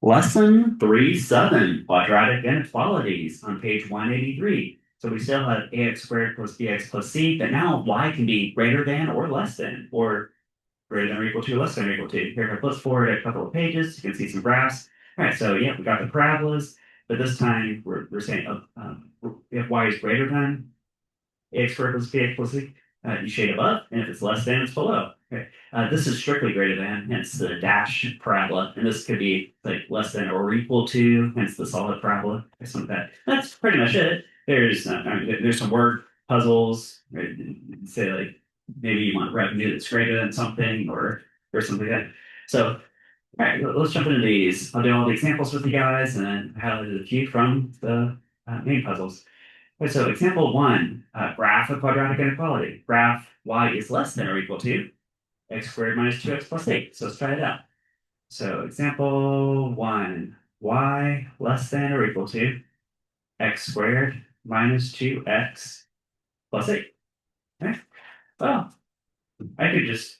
Lesson 3-7, Quadratic Inequalities on page 183. So we still have ax squared plus bx plus c, but now y can be greater than or less than, or greater than or equal to, less than or equal to. Here, if I flip forward a couple of pages, you can see some graphs. All right, so yeah, we got the parabolas, but this time we're saying if y is greater than ax squared plus bx plus c, you shade above, and if it's less than, it's below. Okay. This is strictly greater than, hence the dash parabola, and this could be like less than or equal to, hence the solid parabola, or something like that. That's pretty much it. There's some word puzzles, right? Say like maybe you want revenue that's greater than something, or something like that. So, all right, let's jump into these. I'll do all the examples with you guys, and then highlight a few from the main puzzles. Okay, so example one, graph of quadratic inequality. Graph y is less than or equal to x squared minus 2x plus 8. So let's try it out. So example one, y less than or equal to x squared minus 2x plus 8. Okay. Well, I could just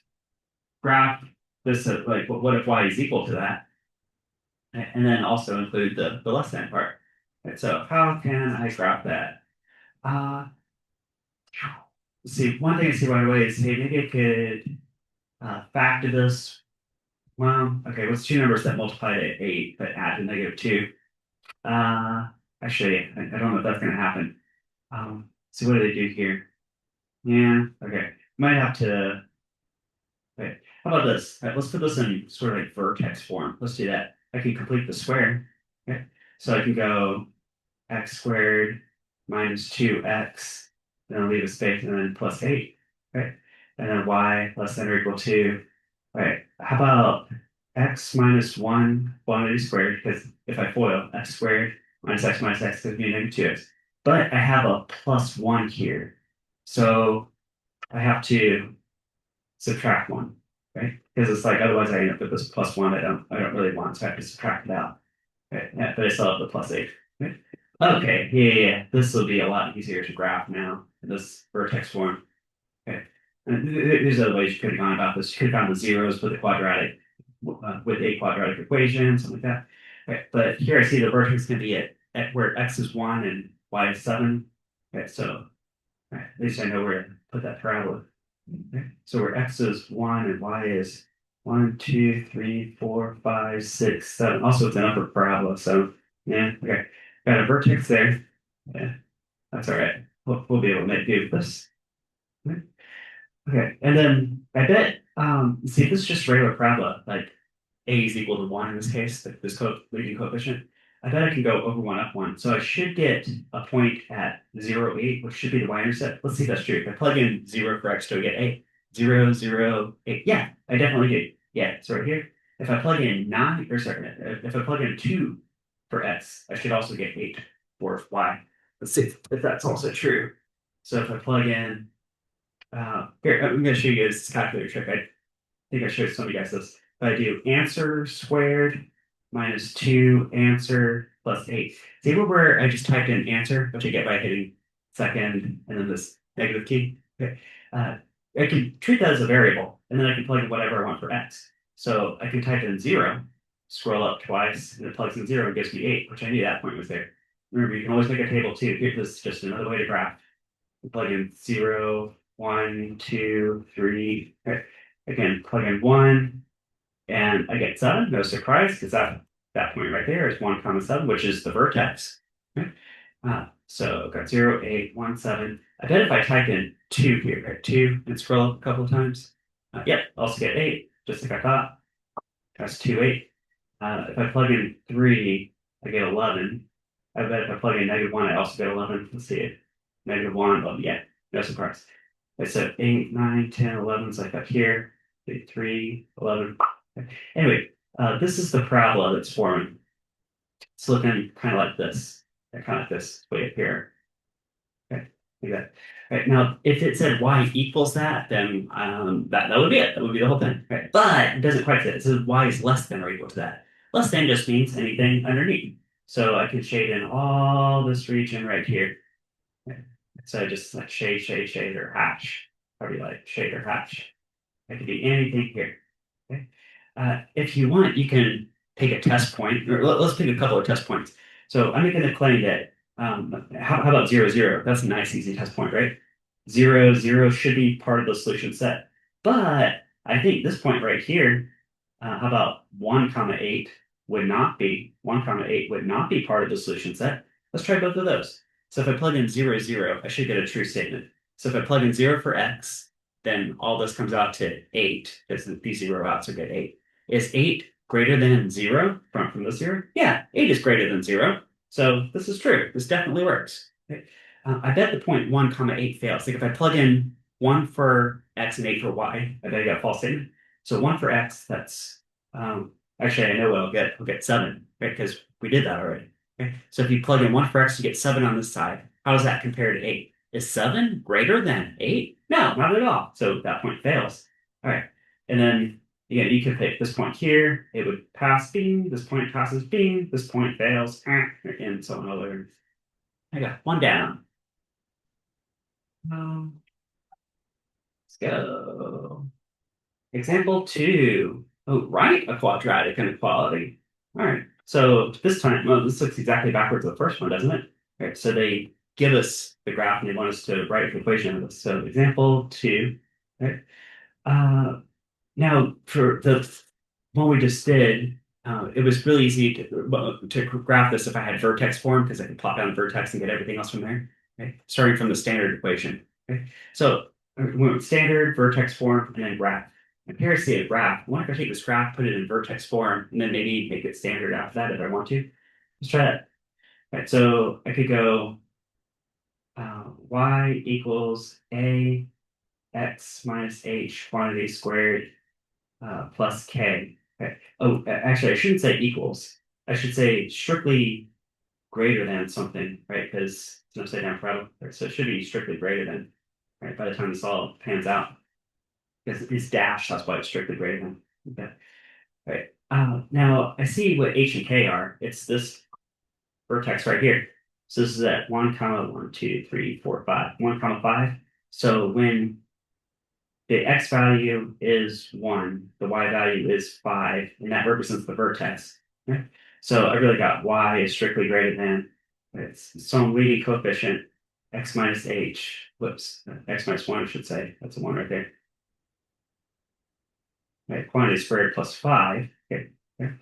graph this like what if y is equal to that, and then also include the less than part. Okay, so how can I graph that? Uh, see, one thing I see right away is, hey, maybe I could factor this. Well, okay, what's two numbers that multiply to 8 but add to -2? Uh, Actually, I don't know if that's going to happen. So what do they do here? Yeah, okay. Might have to, wait. How about this? Let's put this in sort of like vertex form. Let's do that. I can complete the square. Okay. So I can go x squared minus 2x, then I'll leave a space, and then plus 8. Right? And then y less than or equal to, right? How about x minus 1 quantity squared? Because if I FOIL, x squared minus x gives me -2x. But I have a plus 1 here. So I have to subtract 1, right? Because it's like otherwise I end up with this plus 1 I don't really want, so I have to subtract it out. Right? Yeah, but I still have the plus 8. Right? Okay, yeah. This will be a lot easier to graph now in this vertex form. Okay. And there's other ways you could have gone about this. You could have gone the zeros with a quadratic, with a quadratic equation, something like that. Okay. But here I see the vertex can be at where x is 1 and y is 7. Okay, so at least I know where to put that parabola. Okay. So where x is 1 and y is 1, 2, 3, 4, 5, 6, 7. Also, it's an upper parabola. So, yeah, okay. Got a vertex there. Yeah, that's all right. We'll be able to make do with this. Okay. Okay. And then I bet, see, this is just regular parabola. Like a is equal to 1 in this case, this leading coefficient. I bet I can go over 1 up 1. So I should get a point at 0, 8, which should be the y-intercept. Let's see if that's true. If I plug in 0 for x, do I get 8? 0, 0, 8. Yeah, I definitely do. Yeah, it's right here. If I plug in 9, or sorry, if I plug in 2 for x, I should also get 8 for y. Let's see if that's also true. So if I plug in, here, I'm going to show you guys this calculator trick. I think I showed some of you guys this. If I do answer squared minus 2 answer plus 8. See where I just typed in answer, which I get by hitting second and then this negative key? Okay. I can treat that as a variable, and then I can plug in whatever I want for x. So I can type in 0, scroll up twice, and it plugs in 0 and gives me 8, which I knew that point was there. Remember, you can always make a table too. Here's this is just another way to graph. You plug in 0, 1, 2, 3. Okay. Again, plug in 1, and I get 7. No surprise, because that point right there is 1 comma 7, which is the vertex. Okay. So I've got 0, 8, 1, 7. I bet if I type in 2 here, right, 2, and scroll up a couple of times, yep, also get 8, just like I thought. That's 2, 8. If I plug in 3, I get 11. I bet if I plug in -1, I also get 11. Let's see it. -1, 11, yeah, no surprise. I said 8, 9, 10, 11, it's like up here. 3, 11. Anyway, this is the parabola that's forming. It's looking kind of like this. Kind of like this way up here. Okay, like that. Right, now, if it said y equals that, then that would be it. That would be the whole thing. Right. But it doesn't quite say it. It says y is less than or equal to that. Less than just means anything underneath. So I can shade in all this region right here. Okay. So I just like shade, shade, shade, or hatch. However you like, shade or hatch. It could be anything here. Okay. If you want, you can pick a test point, or let's pick a couple of test points. So I'm making a claim that how about 0, 0? That's a nice, easy test point, right? 0, 0 should be part of the solution set. But I think this point right here, how about 1 comma 8 would not be 1 comma 8 would not be part of the solution set. Let's try both of those. So if I plug in 0, 0, I should get a true statement. So if I plug in 0 for x, then all this comes out to 8 because these zero outs will get 8. Is 8 greater than 0 from the 0? Yeah, 8 is greater than 0. So this is true. This definitely works. Okay. I bet the point 1 comma 8 fails. Like if I plug in 1 for x and 8 for y, I bet I got a false statement. So 1 for x, that's actually I know what I'll get. I'll get 7, right? Because we did that already. Okay. So if you plug in 1 for x, you get 7 on this side. How does that compare to 8? Is 7 greater than 8? No, not at all. So that point fails. All right. And then again, you could pick this point here. It would pass bing. This point passes bing. This point fails. And so on. Other. I got one down. Um, let's go. Example 2. Oh, write a quadratic inequality. All right. So this time, well, this looks exactly backwards to the first one, doesn't it? All right. So they give us the graph and they want us to write an equation of this. So example 2. Right. Now, for the one we just did, it was really easy to graph this if I had vertex form because I could plot down the vertex and get everything else from there. Okay? Starting from the standard equation. Okay? So we went standard, vertex form, and then graph. And here I see a graph. I wonder if I take this graph, put it in vertex form, and then maybe make it standard after that if I want to. Let's try that. All right, so I could go y equals a x minus h quantity squared plus k. Okay. Oh, actually, I shouldn't say equals. I should say strictly greater than something, right? Because it's an upside down problem. Right? So it should be strictly greater than, right? By the time this all pans out. Because it's dash, that's why it's strictly greater than. Okay. All right. Now I see what h and k are. It's this vertex right here. So this is at 1 comma 1, 2, 3, 4, 5. 1 comma 5. So when the x value is 1, the y value is 5, and that represents the vertex. Okay? So I really got y is strictly greater than, it's some leading coefficient, x minus h, whoops, x minus 1, I should say. That's a 1 right there. Right, quantity squared plus 5. Okay. Okay.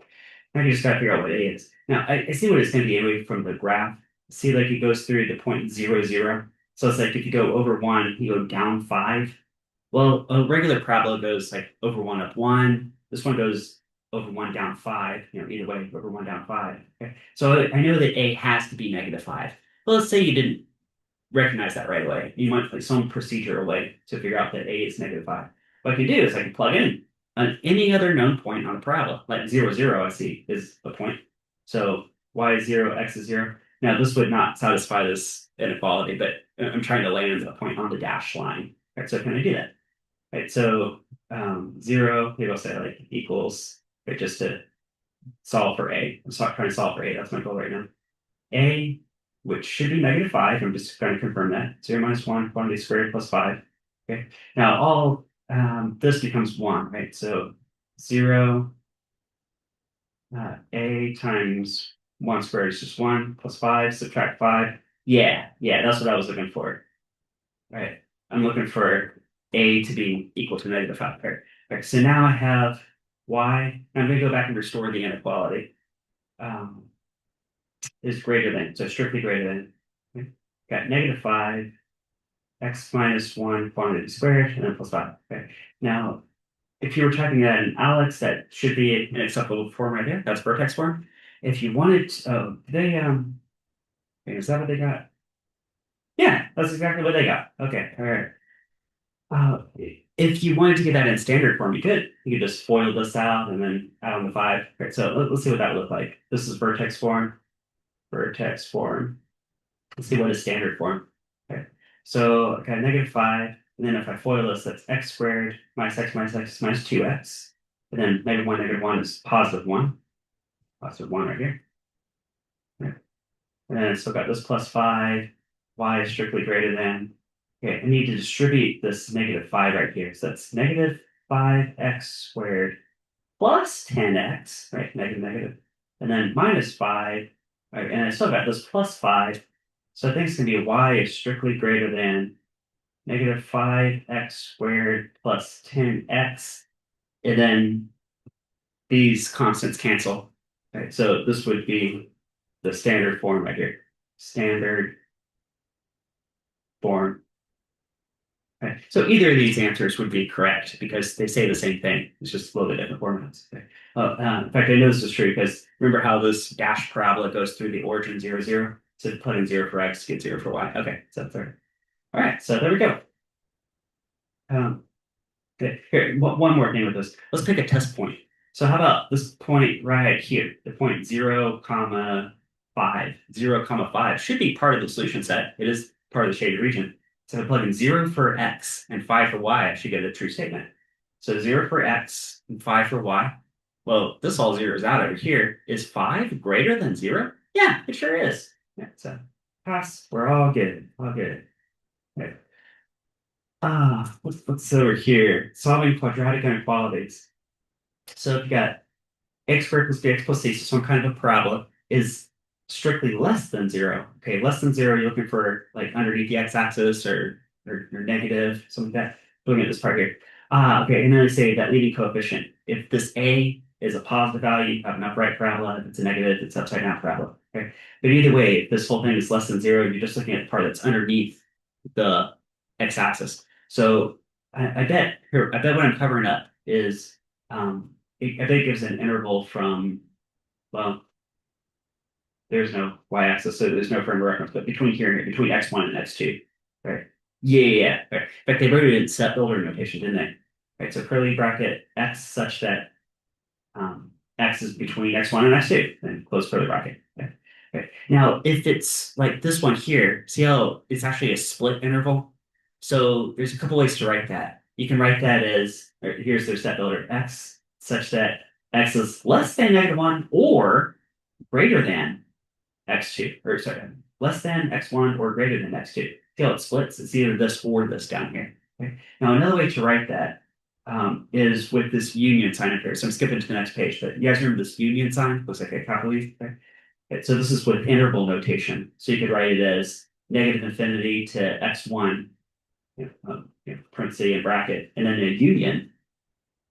Now you just got to figure out what a is. Now, I see what it's going to be anyway from the graph. See, like it goes through the point 0, 0. So it's like if you go over 1, you go down 5. Well, a regular parabola goes like over 1 up 1. This one goes over 1 down 5. Either way, over 1 down 5. Okay. So I know that a has to be negative 5. Well, let's say you didn't recognize that right away. You might like some procedural way to figure out that a is negative 5. What I can do is I can plug in any other known point on the parabola, like 0, 0, I see is a point. So y is 0, x is 0. Now, this would not satisfy this inequality, but I'm trying to land a point on the dash line. Right, so can I do that? Right, so 0, maybe I'll say like equals, right, just to solve for a. I'm trying to solve for a. That's my goal right now. A, which should be negative 5. I'm just going to confirm that. 0 minus 1, quantity squared plus 5. Okay. Now, all this becomes 1, right? So 0, a times 1 squared is just 1 plus 5, subtract 5. Yeah, that's what I was looking for. Right. I'm looking for a to be equal to negative 5. Right. So now I have y. I'm going to go back and restore the inequality. Is greater than, so strictly greater than. Okay. Got negative 5, x minus 1 quantity squared, and then plus 5. Okay. Now, if you were typing that in Alex, that should be an acceptable form right there. That's vertex form. If you wanted, is that what they got? Yeah, that's exactly what they got. Okay, all right. If you wanted to get that in standard form, you could. You could just FOIL this out and then add on the 5. Okay, so let's see what that would look like. This is vertex form. Vertex form. Let's see what is standard form. Okay, so I got negative 5. And then if I FOIL this, that's x squared minus x minus x minus 2x. And then negative 1 is positive 1. Positive 1 right here. Okay. And then I still got this plus 5. Y is strictly greater than. Okay, I need to distribute this negative 5 right here. So that's negative 5x squared plus 10x, right? Negative, negative, and then minus 5, right? And I still got this plus 5. So I think it's going to be y is strictly greater than negative 5x squared plus 10x. And then these constants cancel. Right? So this would be the standard form right here. Standard form. Right? So either of these answers would be correct because they say the same thing. It's just a little bit different formats. Okay. In fact, I know this is true because remember how this dash parabola goes through the origin 0, 0? So put in 0 for x, get 0 for y. Okay, so there. All right, so there we go. Um, Okay, here, one more thing with this. Let's pick a test point. So how about this point right here, the point 0, comma 5. 0, comma 5 should be part of the solution set. It is part of the shaded region. So if I plug in 0 for x and 5 for y, I should get a true statement. So 0 for x and 5 for y. Well, this all zeros out over here. Is 5 greater than 0? Yeah, it sure is. Yeah, so pass. We're all good. All good. Okay. What's over here? Solving quadratic inequalities. So if you got x squared plus bx plus c, so some kind of a parabola is strictly less than 0. Okay, less than 0, you're looking for like underneath the x-axis or negative, something like that. Looking at this part here. Okay, and then they say that leading coefficient. If this a is a positive value, you have an upright parabola. If it's a negative, it's upside down parabola. Okay, but either way, if this whole thing is less than 0, you're just looking at the part that's underneath the x-axis. So I bet here, I bet what I'm covering up is I bet it gives an interval from, well, there's no y-axis, so there's no frame of reference, but between here and here, between x1 and x2, right? Yeah. Right. In fact, they wrote it in set builder notation, didn't they? Right. So curly bracket x such that x is between x1 and x2, and close curly bracket. Okay. Okay. Now, if it's like this one here, see how it's actually a split interval? So there's a couple ways to write that. You can write that as, here's their set builder, x such that x is less than -1 or greater than x2, or sorry, less than x1 or greater than x2. See how it splits? It's either this or this down here. Okay? Now, another way to write that is with this union sign up here. So I'm skipping to the next page, but you guys remember this union sign? Looks like a capital U. Okay, so this is with interval notation. So you could write it as negative infinity to x1, parenthesis and bracket, and then a union.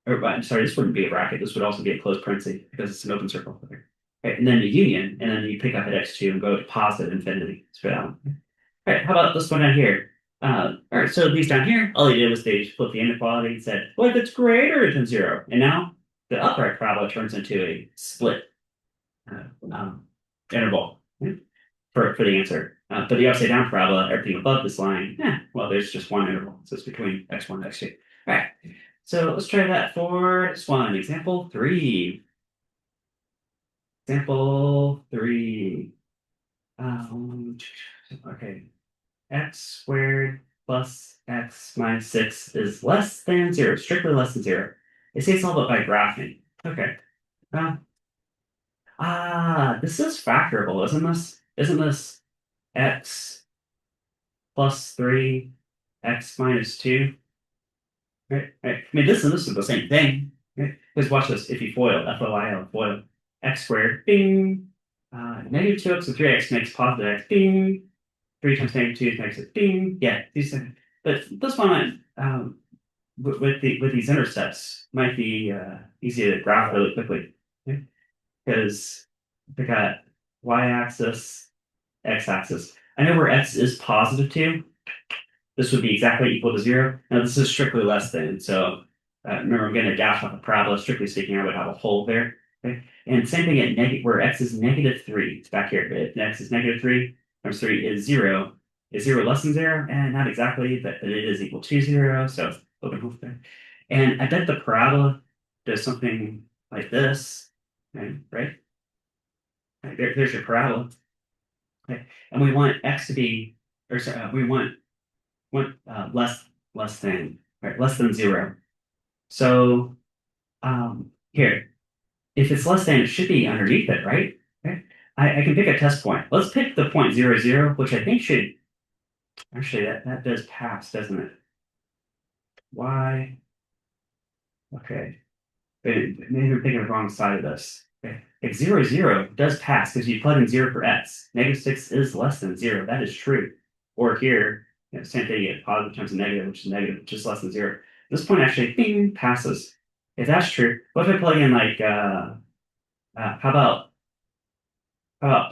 Or I'm sorry, this wouldn't be a bracket. This would also be a closed parenthesis because it's an open circle. Okay, and then a union, and then you pick up at x2 and go to positive infinity. Let's for that one. All right, how about this one down here? All right, so these down here, all they did was they flipped the inequality and said, well, if it's greater than 0. And now the upright parabola turns into a split interval for the answer. But the upside down parabola, everything above this line, well, there's just one interval. So it's between x1 and x2. All right, so let's try that for this one. Example 3. Example 3. Okay. X squared plus x minus 6 is less than 0, strictly less than 0. They say solve it by graphing. Okay. Uh, this is factorable, isn't this? Isn't this x plus 3, x minus 2? Right? Right. I mean, this is the same thing. Right? Because watch this. If you FOIL, FOIL, FOIL, x squared, bing. Negative 2x and 3x makes positive x, bing. 3 times negative 2 is negative, bing. Yeah, these things. But this one, with these intercepts, might be easy to graph really quickly. Because we got y-axis, x-axis. I know where x is positive 2. This would be exactly equal to 0. Now, this is strictly less than. So remember, I'm going to dash off a parabola. Strictly speaking, I would have a hole there. Okay? And same thing at where x is -3. It's back here. If x is -3 times 3 is 0. Is 0 less than 0? And not exactly, but it is equal to 0. So open hoop there. And I bet the parabola does something like this. Okay, right? There's your parabola. Okay. And we want x to be, or sorry, we want less than, right, less than 0. So here, if it's less than, it should be underneath it, right? Okay. I can pick a test point. Let's pick the point 0, 0, which I think should actually that does pass, doesn't it? Y. Okay. maybe I'm thinking of the wrong side of this. Okay. Like 0, 0 does pass because you plug in 0 for x. -6 is less than 0. That is true. Or here, same thing, you get positive times a negative, which is negative, which is less than 0. This point actually bing, passes. If that's true, what if I plug in like how about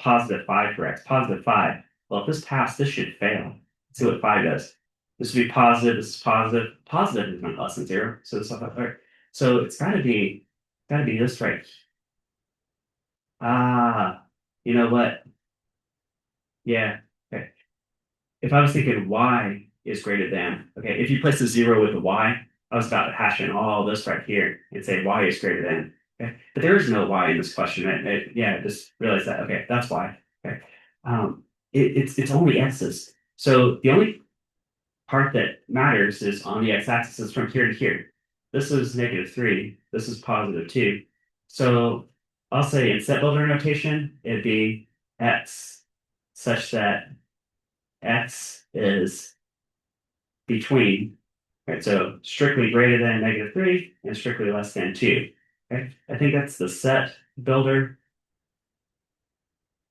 +5 for x? +5. Well, if this passed, this should fail. Let's see what 5 does. This would be positive. This is positive. Positive is not less than 0. So this all right. So it's gotta be this right. Ah, you know what? Yeah. Okay. If I was thinking y is greater than, okay, if you place a 0 with a y, I was about to hash in all this right here and say y is greater than. Okay. But there is no y in this question. Yeah, just realize that. Okay, that's why. Okay. Um, it's only x's. So the only part that matters is on the x-axis is from here to here. This is -3. This is +2. So I'll say in set builder notation, it'd be x such that x is between, right? So strictly greater than -3 and strictly less than 2. Okay. I think that's the set builder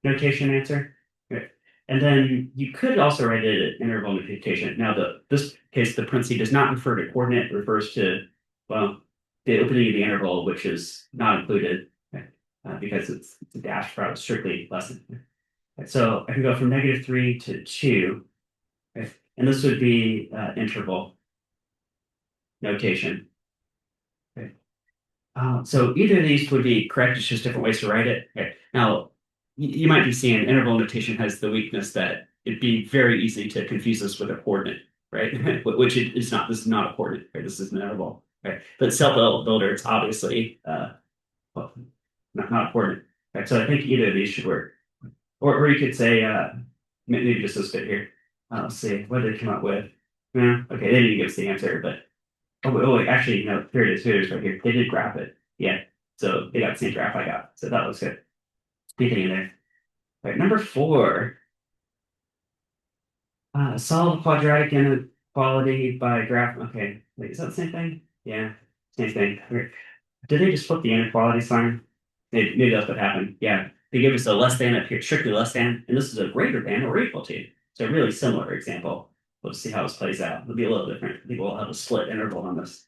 notation answer. Okay. And then you could also write it at interval notation. Now, this case, the parenthesis does not refer to coordinate, it refers to, well, the opening of the interval, which is not included, okay, because it's a dash product, strictly less than. Okay. So I can go from -3 to 2, okay, and this would be interval notation. Okay. So either of these would be correct, it's just different ways to write it. Okay. Now, you might be seeing interval notation has the weakness that it'd be very easy to confuse this with a coordinate, right? Which it is not. This is not a coordinate, right? This is an interval, right? But self-builder, it's obviously well, not a coordinate. Right? So I think either of these should work. Or you could say maybe just this bit here. Let's see, what did they come up with? Yeah, okay, they didn't give us the answer, but wait, actually, no, here it is. Here it is right here. They did graph it. Yeah. So they got the same graph I got. So that looks good. Anything in there. All right, number 4. Solve quadratic inequality by graph. Okay. Wait, is that the same thing? Yeah. Same thing. Okay. Did they just flip the inequality sign? Maybe that's what happened. Yeah. They give us a less than up here, strictly less than, and this is a greater than or equal to. So a really similar example. We'll see how this plays out. It'll be a little different. I think we'll have a split interval on this.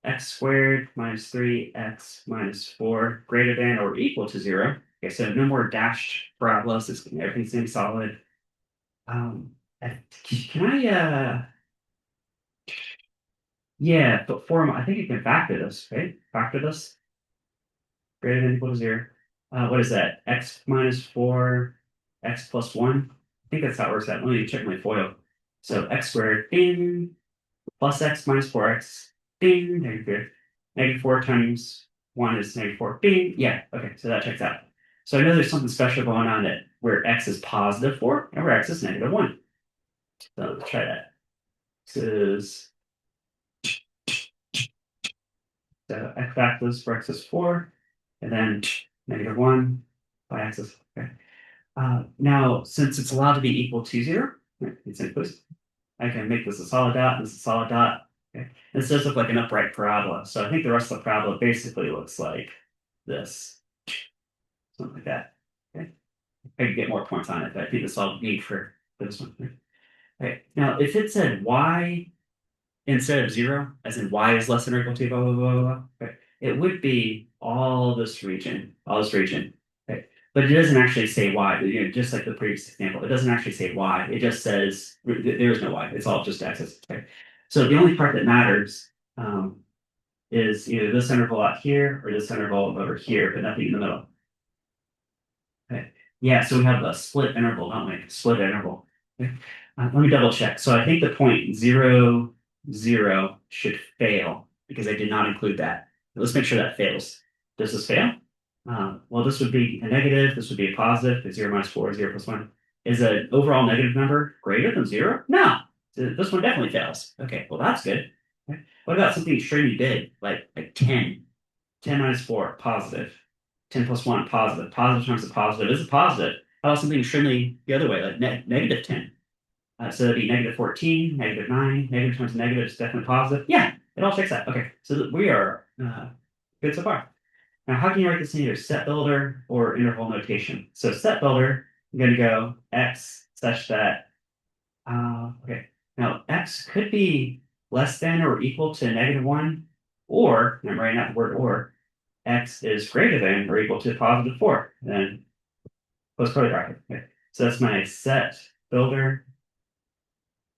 X squared minus 3x minus 4 greater than or equal to 0. Okay, so no more dashed parabolas. Everything's going to be solid. Um, can I, yeah, but form, I think you can factor this, right? Factor this greater than or equal to 0. What is that? X minus 4, x plus 1. I think that's how it works out. Let me check my FOIL. So x squared, bing, plus x minus 4x, bing, negative. -4 times 1 is -4, bing. Yeah, okay, so that checks out. So I know there's something special going on that where x is +4 and where x is -1. So let's try that. This is so x factors for x is 4, and then -1 by x is okay. Now, since it's allowed to be equal to 0, right, it's inclusive. I can make this a solid dot, and this is a solid dot. Okay. This does look like an upright parabola. So I think the rest of the parabola basically looks like this. Something like that. Okay. I could get more points on it, but I think this all need for this one. Okay. Now, if it said y instead of 0, as in y is less than or equal to blah, blah, blah, blah, okay, it would be all this region, all this region. Okay. But it doesn't actually say y, just like the previous example. It doesn't actually say y. It just says there is no y. It's all just x's. Okay. So the only part that matters is either this interval out here or this interval over here, but nothing in the middle. Okay. Yeah, so we have a split interval, don't we? Split interval. Okay. Let me double check. So I think the point 0, 0 should fail because I did not include that. Let's make sure that fails. Does this fail? Well, this would be a negative. This would be a positive. Because 0 minus 4 is 0 plus 1. Is an overall negative number greater than 0? No. So this one definitely fails. Okay, well, that's good. Okay. What about something extremely big, like 10? 10 minus 4, positive. 10 plus 1, positive. Positive times a positive is a positive. How about something extremely the other way, like -10? So it'd be -14, -9, negative times negative is definitely positive. Yeah, it all checks out. Okay, so we are Good so far. Now, how can you write this in either set builder or interval notation? So set builder, I'm going to go x such that, okay, now x could be less than or equal to -1, or, and I'm writing out the word or, x is greater than or equal to +4, and then close curly bracket. Okay. So that's my set builder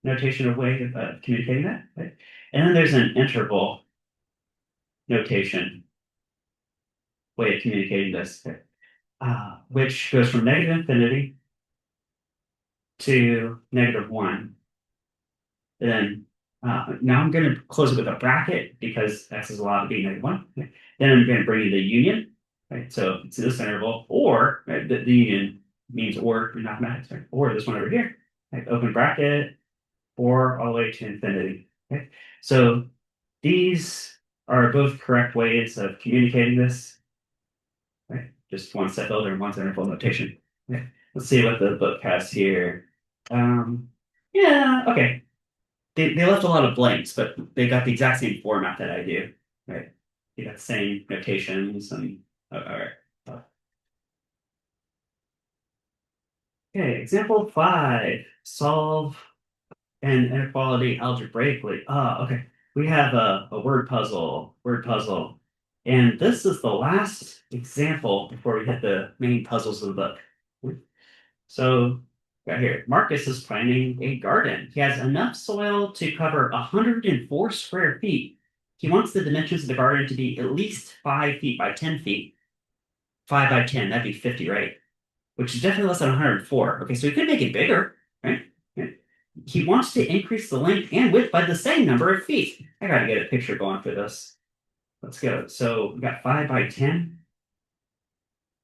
notation of way of communicating that. Right? And then there's an interval notation way of communicating this, okay, which goes from -infinity to -1. And then now I'm going to close it with a bracket because x is allowed to be -1. Okay. Then I'm going to bring in the union, right? So it's this interval, or right, the union means or in mathematics, right? Or this one over here, right? Open bracket, or all the way to infinity. Okay. So these are both correct ways of communicating this, right? Just one set builder and one interval notation. Okay. Let's see what the book has here. Um, yeah, okay. They left a lot of blanks, but they got the exact same format that I do, right? They got the same notations and all right. Okay, example 5. Solve an inequality algebraically. Okay. We have a word puzzle, And this is the last example before we hit the main puzzles of the book. So, got here. Marcus is planting a garden. He has enough soil to cover 104 square feet. He wants the dimensions of the garden to be at least 5 feet by 10 feet. 5 by 10, that'd be 50, right? Which is definitely less than 104. Okay, so we could make it bigger, right? Okay. He wants to increase the length and width by the same number of feet. I gotta get a picture going for this. Let's go. So we got 5 by 10.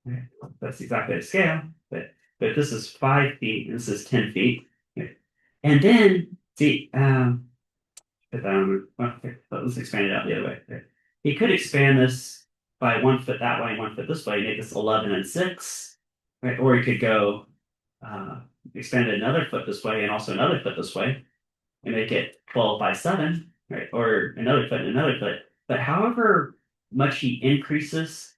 Okay. That's exactly the scale, but this is 5 feet, and this is 10 feet. Okay. And then, see, well, okay, let's expand it out the other way. Okay. He could expand this by 1 foot that way, 1 foot this way, make this 11 and 6, right? Or he could go uh, expand it another foot this way and also another foot this way and make it 12 by 7, right? Or another foot and another foot. But however much he increases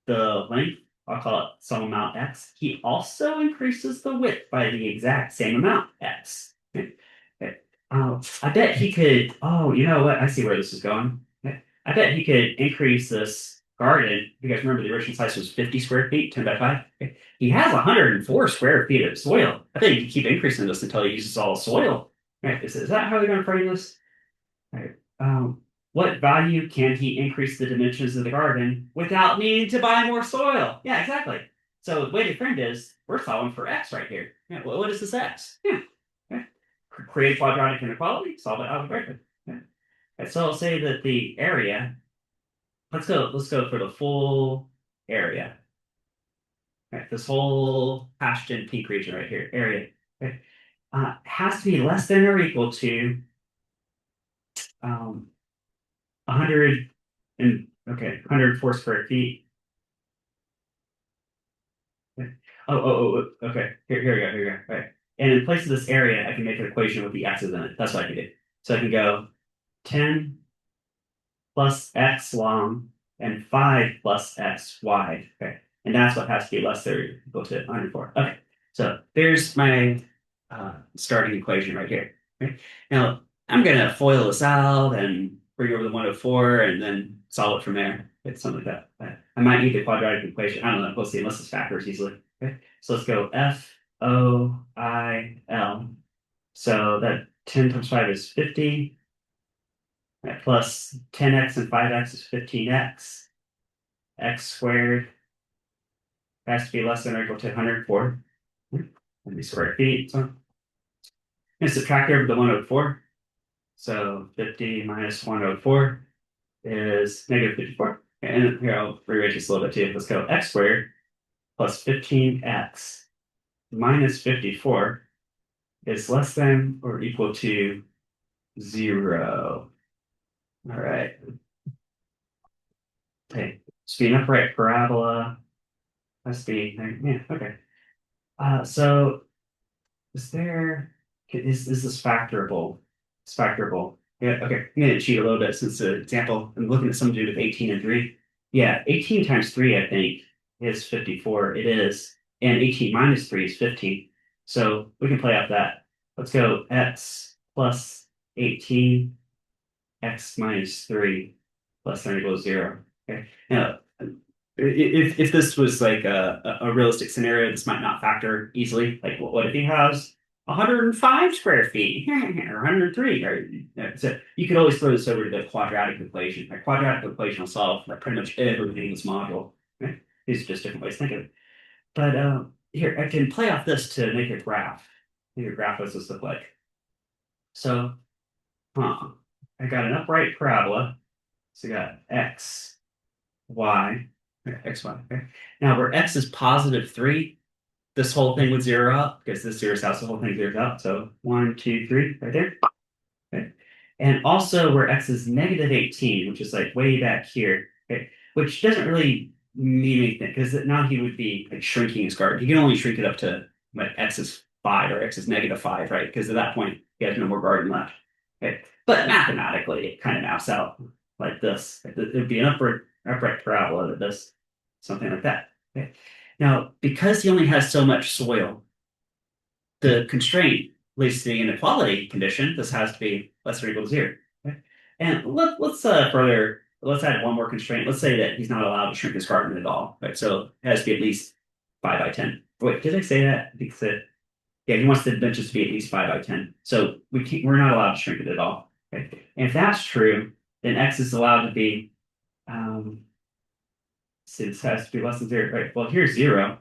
the length, I'll call it some amount x, he also increases the width by the exact same amount x. Okay. Okay. I bet he could, oh, you know what? I see where this is going. Okay. I bet he could increase this garden, because remember the original size was 50 square feet, 10 by 5. Okay. He has 104 square feet of soil. I think he could keep increasing this until he uses all the soil. Right. Is that how they're going to frame this? Right. What value can he increase the dimensions of the garden without needing to buy more soil? Yeah, exactly. So the way to frame it is we're solving for x right here. Yeah, well, what is this x? Yeah. Okay. Create a quadratic inequality, solve it algebraically. Yeah. And so I'll say that the area, let's go for the full area. Right, this whole hashed in pink region right here, area. Okay. Has to be less than or equal to 100 and okay, 104 square feet. Okay. Okay. Here we go. Here we go. Right. And in place of this area, I can make an equation with the x's in it. That's what I can do. So I can go 10 plus x long and 5 plus x wide. Okay. And that's what has to be less than or equal to 104. Okay. So there's my starting equation right here. Okay. Now I'm gonna FOIL this out and bring over the 104 and then solve it from there. It's something like that. I might need the quadratic equation. I don't know. We'll see. Unless it's factors easily. Okay. So let's go FOIL. So that 10 times 5 is 50. Right, plus 10x and 5x is 15x. X squared has to be less than or equal to 104. And be square feet. So I'm going to subtract over the 104. So 50 minus 104 is -54. And here, I'll rearrange this a little bit too. Let's go x squared plus 15x minus 54 is less than or equal to 0. All right. Okay. So be an upright parabola. Must be, yeah, okay. So is this factorable? It's factorable. Yeah, okay. I'm gonna cheat a little bit since the example I'm looking at something to do with 18 and 3. Yeah, 18 times 3, I think, is 54. It is. And 18 minus 3 is 15. So we can play off that. Let's go x plus 18, x minus 3 less than or equals 0. Okay. Now, if this was like a realistic scenario, this might not factor easily. Like, what if he has 105 square feet or 103? So you could always throw this over to the quadratic equation. A quadratic equation will solve like pretty much everything in this module. Right? These are just different ways to think of it. But here, I can play off this to make a graph. Make a graph, what's this look like? So, I got an upright parabola. So I got x, y, okay, x, y. Okay. Now, where x is positive 3, this whole thing would zero out because this zeroes out, so the whole thing zeroes out. So 1, 2, 3, right there. Okay. And also where x is negative 18, which is like way back here, okay, which doesn't really mean anything because now he would be like shrinking his garden. He can only shrink it up to like x is 5 or x is negative 5, right? Because at that point, he has no more garden left. Okay. But mathematically, it kind of maps out like this. It would be an upright parabola that does something like that. Okay. Now, because he only has so much soil, the constraint leads to the inequality condition. This has to be less or equal to 0. Okay? And let's add one more constraint. Let's say that he's not allowed to shrink his garden at all. Right? So it has to be at least 5 by 10. Wait, did I say that? I think I said, yeah, he wants the dimensions to be at least 5 by 10. So we're not allowed to shrink it at all. Okay? And if that's true, then x is allowed to be, see, this has to be less than 0. Right? Well, here's 0.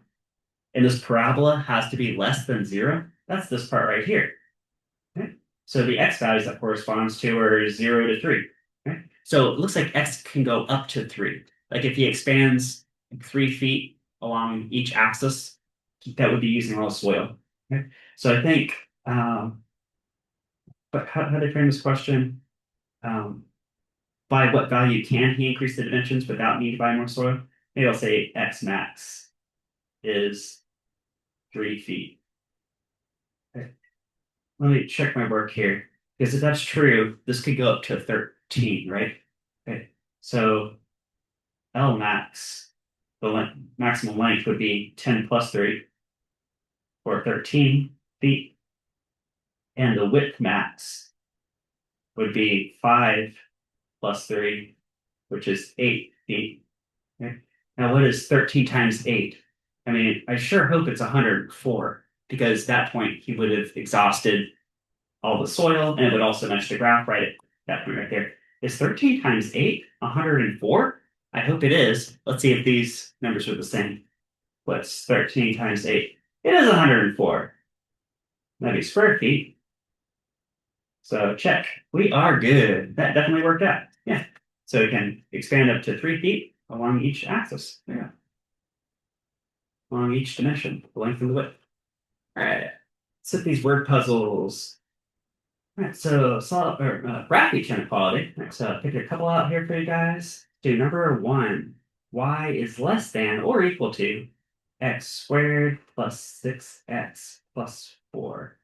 And this parabola has to be less than 0. That's this part right here. Okay? So the x values that corresponds to are 0 to 3. Okay? So it looks like x can go up to 3. Like if he expands 3 feet along each axis, that would be using all the soil. Okay? So I think, but how do they frame this question? Um, by what value can he increase the dimensions without need to buy more soil? Maybe I'll say x max is 3 feet. Okay. Let me check my work here. Because if that's true, this could go up to 13, right? Okay. So L max, the maximum length would be 10 plus 3 or 13 feet. And the width max would be 5 plus 3, which is 8 feet. Okay. Now, what is 13 times 8? I mean, I sure hope it's 104 because at that point he would have exhausted all the soil, and it would also match the graph right at that point right there. Is 13 times 8 104? I hope it is. Let's see if these numbers are the same. What's 13 times 8? It is 104. That'd be square feet. So check. We are good. That definitely worked out. Yeah. So we can expand up to 3 feet along each axis. Yeah. Along each dimension, the length and the width. All right. Set these word puzzles. All right, so solve or graph each inequality. So pick a couple out here for you guys. Do number 1. Y is less than or equal to x squared plus 6x plus 4.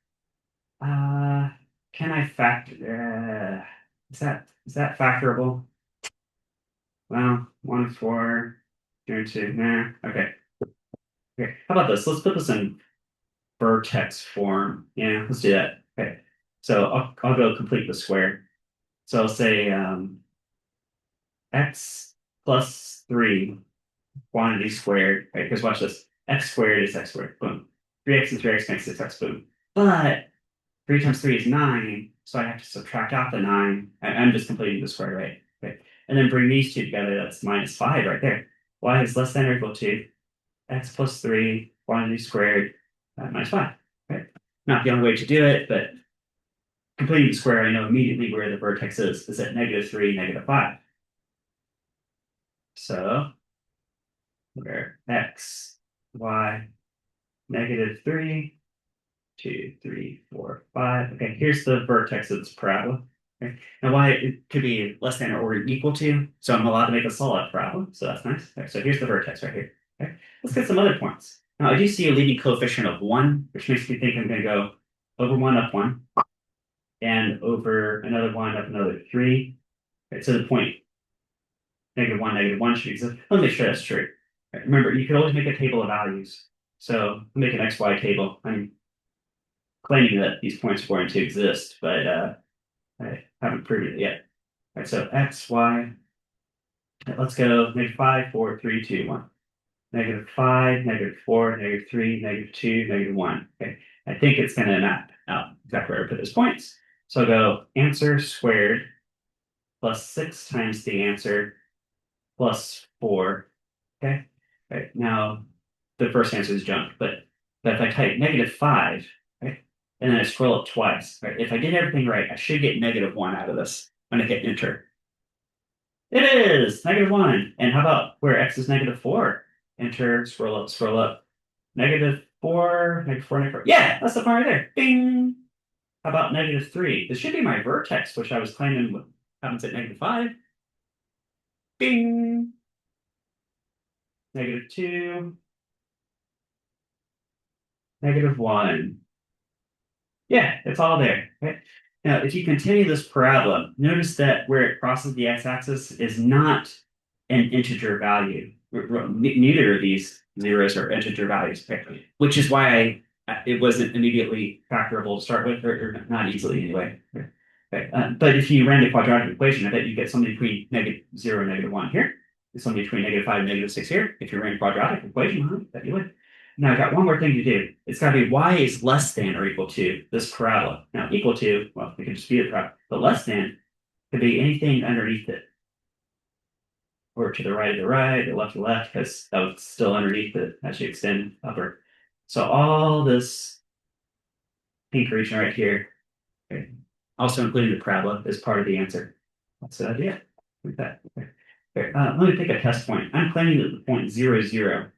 Can I factor? Is that factorable? Well, 1, 4, 2. Nah. Okay. Okay. How about this? Let's put this in vertex form. Yeah, let's do that. Okay. So I'll go complete the square. So I'll say x plus 3 quantity squared, right? Because watch this. X squared is x squared. Boom. 3x and 3x makes 6x. Boom. But 3 times 3 is 9, so I have to subtract out the 9. I'm just completing the square, right? Okay. And then bring these two together. That's minus 5 right there. Y is less than or equal to x plus 3 quantity squared minus 5. Right? Not the only way to do it, but completing the square, I know immediately where the vertex is. It's at -3, -5. So where x, y, -3, 2, 3, 4, 5. Okay, here's the vertex of this parabola. Okay. Now y it could be less than or equal to, so I'm allowed to make a solid parabola, so that's nice. Okay, so here's the vertex right here. Okay. Let's get some other points. Now I do see a leading coefficient of 1, which makes me think I'm going to go over 1 up 1. and over another one up another 3. Right, so the point -1, -1 should exist. Let me make sure that's true. Right, remember, you can always make a table of values. So I'll make an XY table. I'm claiming that these points are going to exist, but I haven't proved it yet. All right, so X, Y. Let's go -5, 4, 3, 2, 1. -5, -4, -3, -2, -1. Okay. I think it's going to map out exactly where I put those points. So I'll go answer squared plus 6 times the answer plus 4. Okay. Right. Now, the first answer is junk, but if I type -5, right, and then I scroll up twice, right, if I did everything right, I should get -1 out of this when I hit enter. It is -1. And how about where x is -4? Enter, scroll up, scroll up. -4, -4, -4. Yeah, that's the part right there. Bing. How about -3? This should be my vertex, which I was claiming happens at -5. Bing. -2, -1. Yeah, it's all there. Right? Now, if you continue this parabola, notice that where it crosses the x-axis is not an integer value. Neither of these zeros are integer values, okay? Which is why it wasn't immediately factorable to start with, or not easily anyway. Okay. But if you ran the quadratic equation, I bet you get something between -0 and -1 here. Something between -5 and -6 here. If you ran quadratic equation, I bet you would. Now, I've got one more thing to do. It's got to be y is less than or equal to this parabola. Now, equal to, well, it can just be a parabola, but less than could be anything underneath it, or to the right of the right, or left to left, because that was still underneath it as you extend upward. So all this pink region right here, okay, also including the parabola, is part of the answer. That's the idea. Like that. Okay. Okay, let me pick a test point. I'm claiming that the point 0, 0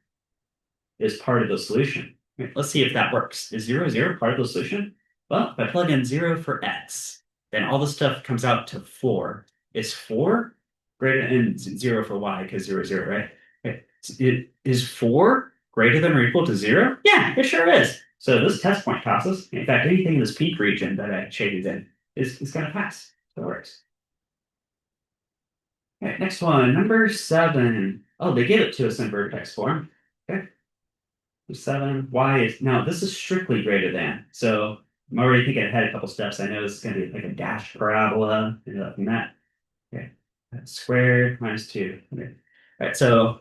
is part of the solution. Okay, let's see if that works. Is 0, 0 part of the solution? Well, if I plug in 0 for x, then all the stuff comes out to 4. Is 4 greater than 0 for y because 0, 0, right? Okay. Is 4 greater than or equal to 0? Yeah, it sure is. So this test point passes. In fact, anything in this peak region that I shaded in is going to pass. So it works. Okay, next one, number 7. Oh, they give it to us in vertex form. Okay. 7. Y is now this is strictly greater than. So I'm already thinking ahead a couple steps. I know this is going to be like a dashed parabola and that. Okay. That's squared minus 2. Okay. All right. So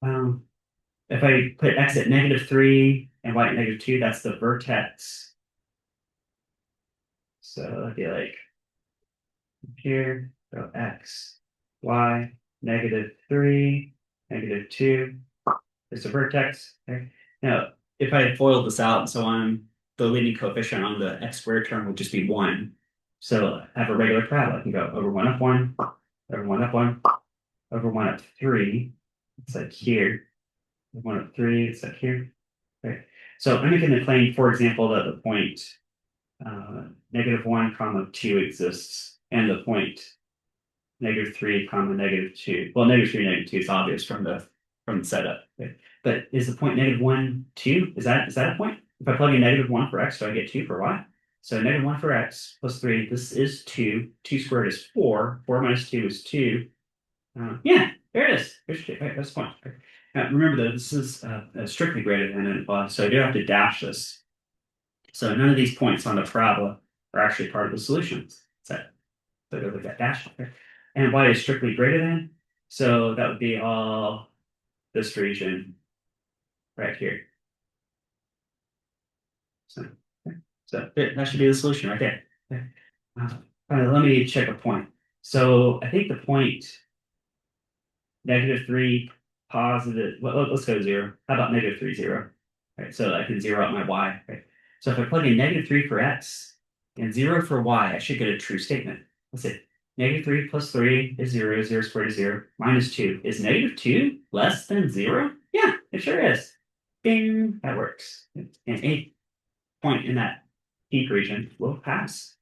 um, if I put x at -3 and y at -2, that's the vertex. So it'd be like here, so x, y, -3, -2. It's a vertex. Okay. Now, if I had FOILed this out and so on, the leading coefficient on the x squared term would just be 1. So I have a regular parabola. I can go over 1 up 1, over 1 up 1, over 1 up 3. It's like here. 1 up 3, it's like here. Okay. So I'm making the claim, for example, that the point -1, comma 2 exists, and the point -3, comma -2. Well, -3, -2 is obvious from the setup. Okay. But is the point -1, 2? Is that a point? If I plug in -1 for x, do I get 2 for y? So -1 for x plus 3, this is 2. 2 squared is 4. 4 minus 2 is 2. Yeah, there it is. There's 2. Right, that's the point. Okay. Now, remember, though, this is strictly greater than n plus, so I do have to dash this. So none of these points on the parabola are actually part of the solutions. So go with that dash. Okay. And y is strictly greater than, so that would be all this region right here. So, okay. So that should be the solution right there. Okay. Let me check a point. So I think the point -3, positive. Well, let's go 0. How about -3, 0? Right, so I can zero out my y. Right? So if I plug in -3 for x and 0 for y, I should get a true statement. Let's see. -3 plus 3 is 0. 0 squared is 0. Minus 2. Is -2 less than 0? Yeah, it sure is. Bing. That works. And any point in that peak region will pass.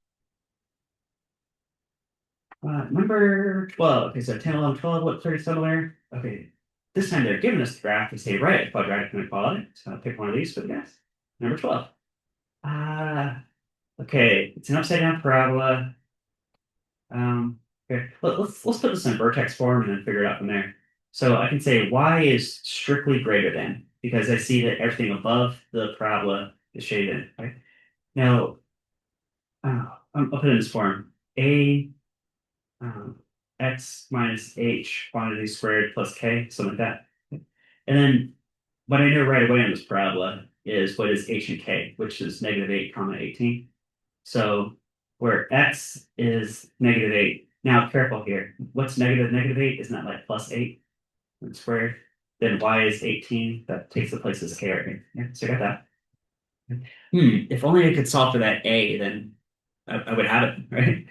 Number 12. Okay, so 10, 11, 12 look pretty similar. Okay, this time they're giving us the graph to say, right, quadratic inequality. So I'll pick one of these for the guys. Number 12. Okay, it's an upside down parabola. Okay, let's put this in vertex form and then figure it out from there. So I can say y is strictly greater than because I see that everything above the parabola is shaded in, right? Now, I'll put it in this form. A um, x minus h quantity squared plus k, something like that. And then what I know right away on this parabola is what is h and k, which is negative 8 comma 18. So where x is negative 8. Now, careful here. What's negative 8? Isn't that like plus 8 squared? Then y is 18. That takes the place of k right here. Yeah, so I got that. If only I could solve for that a, then I would have it, right?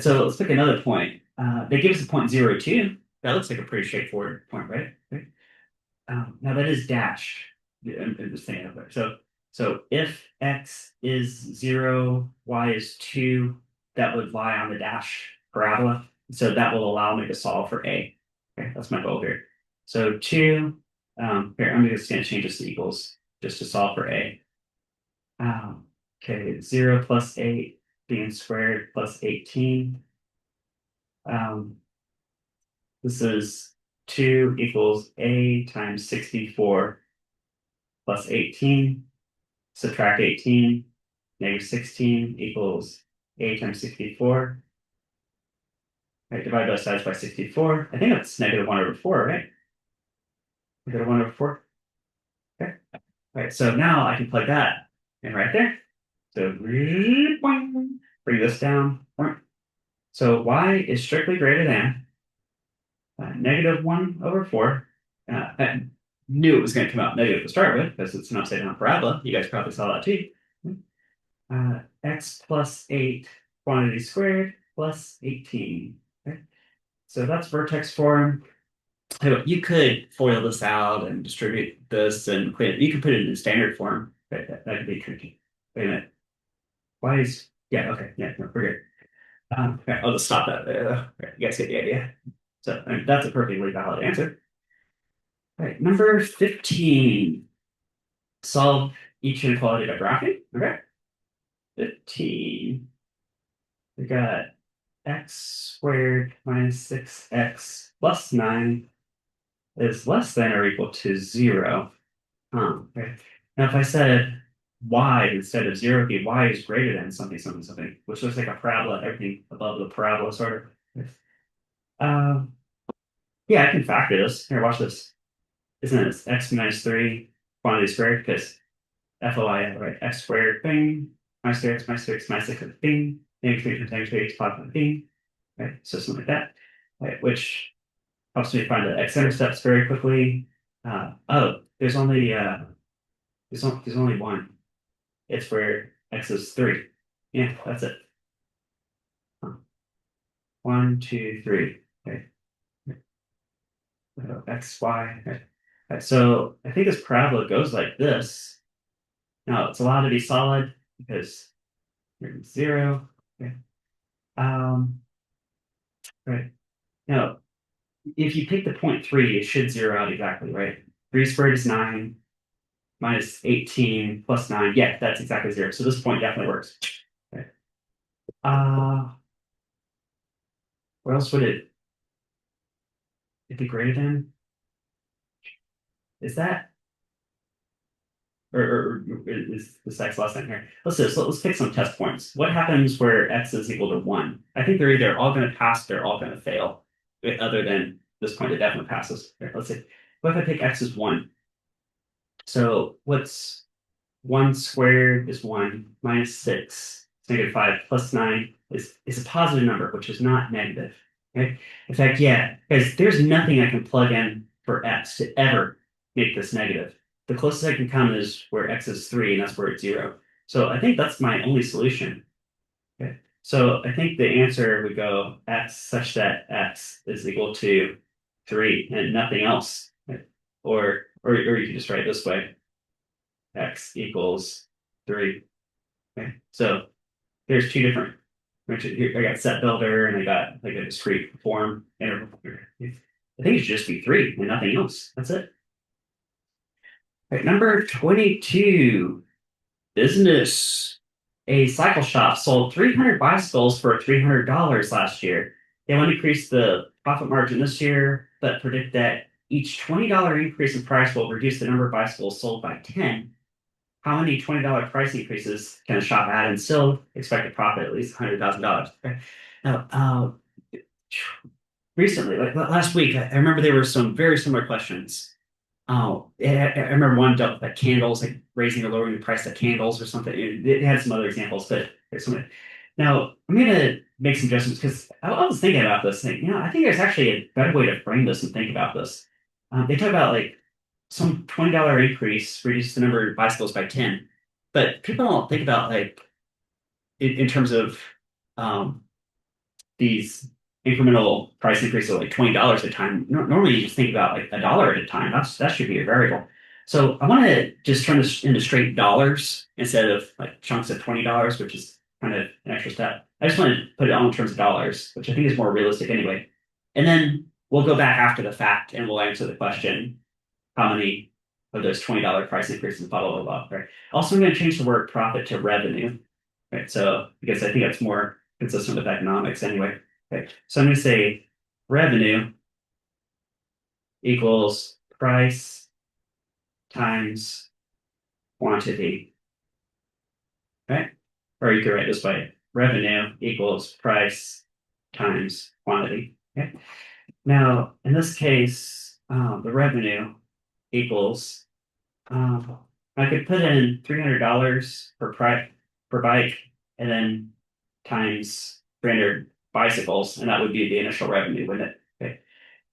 So let's pick another point. They give us a point 0, 2. That looks like a pretty straightforward point, right? Now that is dash. I'm just saying over there. So if x is 0, y is 2, that would lie on the dash parabola. So that will allow me to solve for a. Okay, that's my goal here. So 2, here, I'm just going to change this to equals just to solve for a. Um, okay, 0 plus 8 being squared plus 18. Um, this is 2 equals a times 64 plus 18. Subtract 18, negative 16 equals a times 64. Right, divide both sides by 64. I think that's negative 1 over 4, right? Negative 1 over 4. Okay. All right, so now I can plug that in right there. So bring this down. So y is strictly greater than negative 1 over 4. I knew it was going to come out negative to start with because it's an upside down parabola. You guys probably saw that too. X plus 8 quantity squared plus 18. Okay. So that's vertex form. You could FOIL this out and distribute this and you could put it in standard form. That could be tricky. Wait a minute. Why is, yeah, okay, yeah, no, we're good. Okay, I'll just stop that. Okay, you guys get the idea. So that's a perfectly valid answer. All right, number 15. Solve each inequality by graphing. Okay. 15. We got x squared minus 6x plus 9 is less than or equal to 0. Okay. Now, if I said y instead of 0, okay, y is greater than something, something, something, which looks like a parabola, everything above the parabola, sort of. Um, yeah, I can factor this. Here, watch this. Isn't it x minus 3 quantity squared? Because FOI, right? X squared, bing, minus 3x minus 3x minus 6, bing, negative 3 times negative 3 is 5, bing, right? So something like that, right? Which helps me find the x-intercepts very quickly. Oh, there's only one. It's where x is 3. Yeah, that's it. Huh. 1, 2, 3. Okay. X, Y. Okay. Okay, so I think this parabola goes like this. Now it's allowed to be solid because there's 0. Okay. Um, right. Now, if you take the point 3, it should zero out exactly, right? 3 squared is 9, minus 18 plus 9. Yeah, that's exactly 0. So this point definitely works. Okay. Uh, what else would it be greater than? Is that, or is this x less than here? Let's pick some test points. What happens where x is equal to 1? I think they're either all going to pass, they're all going to fail. Other than this point, it definitely passes. Here, let's see. What if I pick x as 1? So what's 1 squared is 1, minus 6 is negative 5, plus 9 is a positive number, which is not negative. Okay? In fact, yeah, because there's nothing I can plug in for x to ever make this negative. The closest I can come is where x is 3, and that's where it's 0. So I think that's my only solution. Okay? So I think the answer would go x such that x is equal to 3 and nothing else. Okay? Or you can just write it this way x equals 3. Okay, so there's two different. Here I got set builder and I got like a discrete form interval. I think it should just be 3 and nothing else. That's it. All right, number 22, business. a cycle shop sold 300 bicycles for $300 last year. They want to increase the profit margin this year, but predict that each $20 increase in price will reduce the number of bicycles sold by 10. How many $20 price increases can a shop add and still expect a profit at least $100,000? Okay. Now, recently, like last week, I remember there were some very similar questions. Oh, I remember one dealt with like candles, like raising or lowering the price of candles or something. It had some other examples, but there's some. Now, I'm going to make some adjustments because I was thinking about this thing. I think there's actually a better way to frame this and think about this. They talk about like some $20 increase reduces the number of bicycles by 10, but people don't think about like in terms of um, these incremental price increases of like $20 at a time. Normally, you just think about like a dollar at a time. That should be a variable. So I want to just turn this into straight dollars instead of like chunks of $20, which is kind of an extra step. I just want to put it all in terms of dollars, which I think is more realistic anyway. And then we'll go back after the fact and we'll answer the question, how many of those $20 price increases, blah, blah, blah, blah, right? Also, I'm going to change the word profit to revenue, right? So, because I think that's more consistent with economics anyway. Okay. So I'm going to say revenue equals price times quantity, right? Or you could write this way, revenue equals price times quantity. Okay. Now, in this case, the revenue equals, I could put in $300 per bike and then times 300 bicycles, and that would be the initial revenue, wouldn't it? Okay.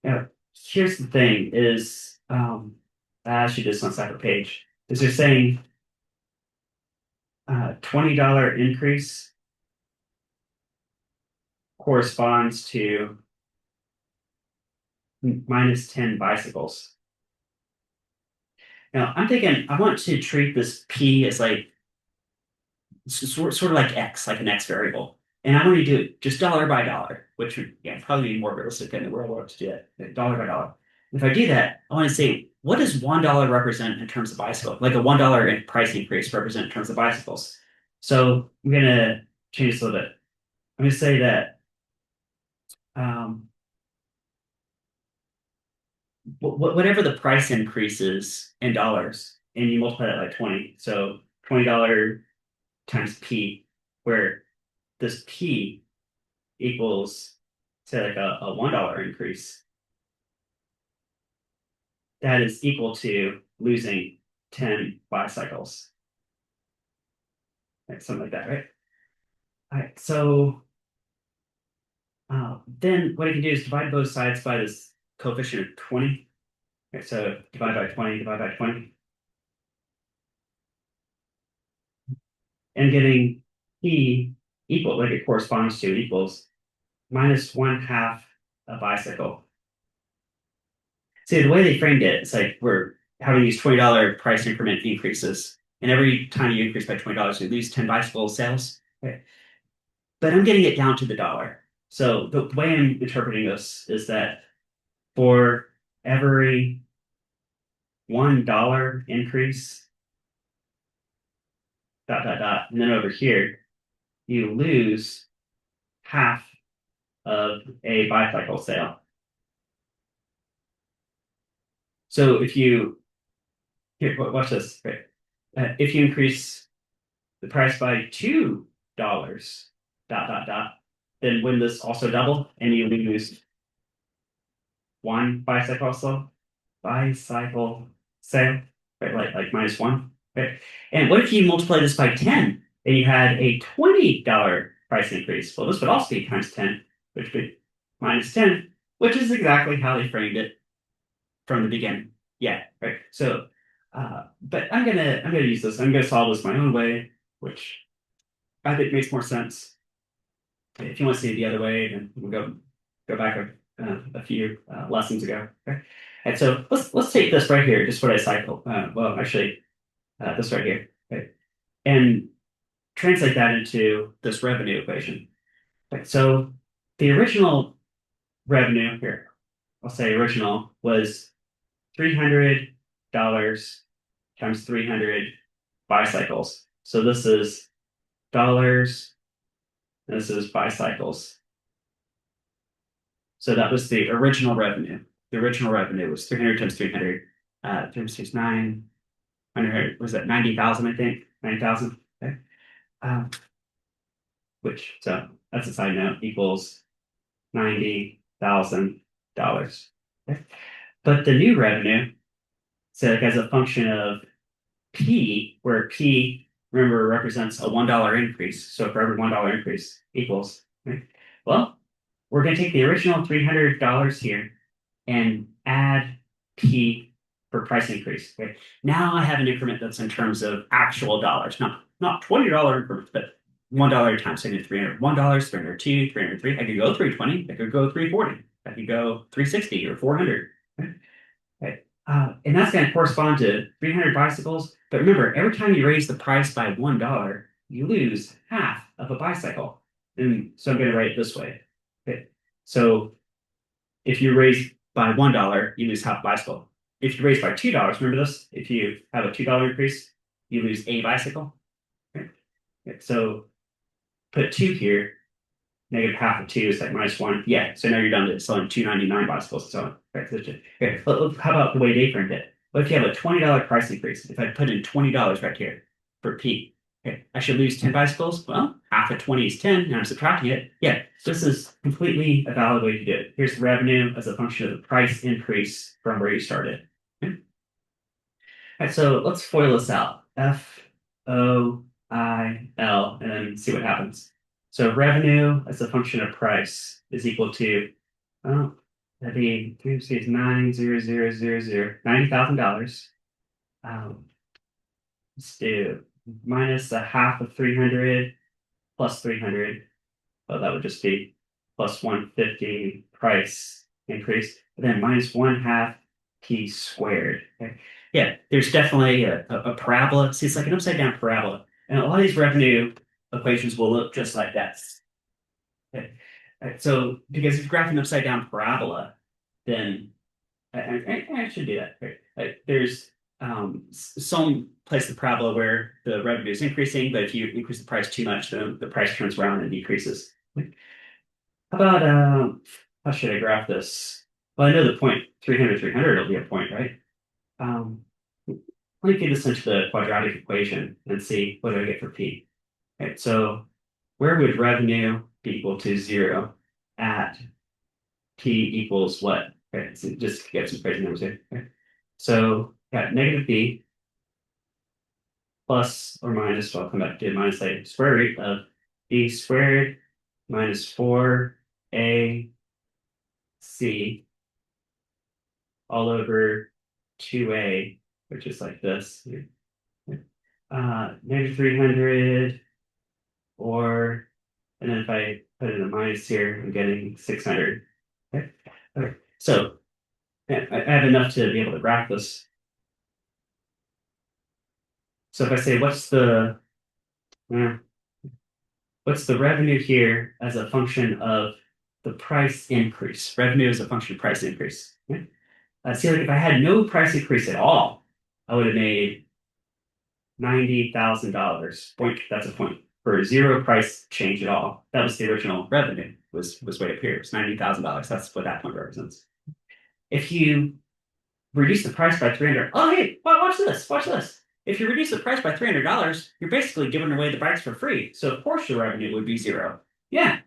Now, here's the thing is, I actually did this on a separate page, is they're saying $20 increase corresponds to minus 10 bicycles. Now, I'm thinking I want to treat this P as like sort of like X, like an X variable. And I want to do it just dollar by dollar, which would probably be more realistic than the real world to do it, dollar by dollar. If I do that, I want to say, what does $1 represent in terms of bicycle? Like a $1 in price increase represent in terms of bicycles. So I'm going to change this a little bit. I'm going to say that um, whatever the price increases in dollars, and you multiply that by 20. So $20 times P, where this P equals, say, like a $1 increase, that is equal to losing 10 bicycles. Right, something like that, right? All right, so then what I can do is divide both sides by this coefficient of 20. Okay, so divide by 20, divide by 20. And getting P equal, like it corresponds to, equals minus 1/2 a bicycle. See, the way they framed it, it's like we're having these $20 price increment increases. And every time you increase by $20, you lose 10 bicycle sales. Okay. But I'm getting it down to the dollar. So the way I'm interpreting this is that for every $1 increase, dot, dot, dot, and then over here, you lose half of a bicycle sale. So if you, here, watch this. Right? If you increase the price by $2, dot, dot, dot, then wouldn't this also double and you lose one bicycle sale, right? Like minus one, right? And what if you multiply this by 10 and you had a $20 price increase? Well, this would also be times 10, which would be minus 10, which is exactly how they framed it from the beginning. Yeah, right. So, but I'm gonna use this. I'm gonna solve this my own way, which I think makes more sense. If you want to see it the other way, then we'll go back a few lessons ago. Okay. And so let's take this right here, just what I cycled. Well, actually, this right here, right? And translate that into this revenue equation. Right? So the original revenue here, I'll say original, was $300 times 300 bicycles. So this is And this is bicycles. So that was the original revenue. The original revenue was 300 times 300, 369, 100, was that 90,000, I think? 90,000. Okay. Um, so that's a side note, equals $90,000. Okay. But the new revenue, so like as a function of P, where P, remember, represents a $1 increase. So for every $1 increase equals, right? Well, we're going to take the original $300 here and add P for price increase. Okay. Now I have an increment that's in terms of actual dollars, not $20 increments, but $1 at a time. So I get $300, $1, 302, 303. I could go 320. I could go 340. I could go 360 or 400. Okay. Okay. And that's going to correspond to 300 bicycles. But remember, every time you raise the price by $1, you lose half of a bicycle. And so I'm going to write it this way. Okay. So if you raise by $1, you lose half a bicycle. If you raise by $2, remember this? If you have a $2 increase, you lose a bicycle. Okay. Okay. So put 2 here. Negative half of 2 is like -1. Yeah, so now you're down to selling 299 bicycles and so on. Okay, how about the way they framed it? What if you have a $20 price increase? If I put in $20 right here for P, okay, I should lose 10 bicycles. Well, half of 20 is 10, and I'm subtracting it. Yeah, this is completely a valid way to do it. Here's the revenue as a function of the price increase from where you started. Okay. All right, so let's FOIL this out. FOIL, and then see what happens. So revenue as a function of price is equal to, oh, that'd be 369,000, $90,000. Let's do minus a half of 300 plus 300. Well, that would just be plus 150 price increase, and then minus 1/2 P squared. Okay. Yeah, there's definitely a parabola. See, it's like an upside down parabola. And a lot of these revenue equations will look just like that. Okay. So, because if you graph an upside down parabola, then I should do that. Right? Like, there's some place in the parabola where the revenue is increasing, but if you increase the price too much, then the price turns around and decreases. How about how should I graph this? Well, I know the point 300, 300 will be a point, right? Um, Let me get this into the quadratic equation and see what do I get for P. Okay, so where would revenue be equal to 0 at P equals what? Okay, so just get some crazy numbers here. Okay. So got negative B plus or minus, so I'll come back to minus a square root of B squared minus 4AC all over 2A, which is like this. Negative 300, or, and then if I put in a minus here, I'm getting 600. Okay. Okay. So I have enough to be able to graph this. So if I say, uh, what's the revenue here as a function of the price increase? Revenue is a function of price increase. Okay. See, like if I had no price increase at all, I would have made $90,000. Point. That's a point for 0 price change at all. That was the original revenue. Was way up here. It's $90,000. That's what that point represents. If you reduce the price by 300, oh hey, watch this. Watch this. If you reduce the price by $300, you're basically giving away the bikes for free. So of course your revenue would be 0. Yeah.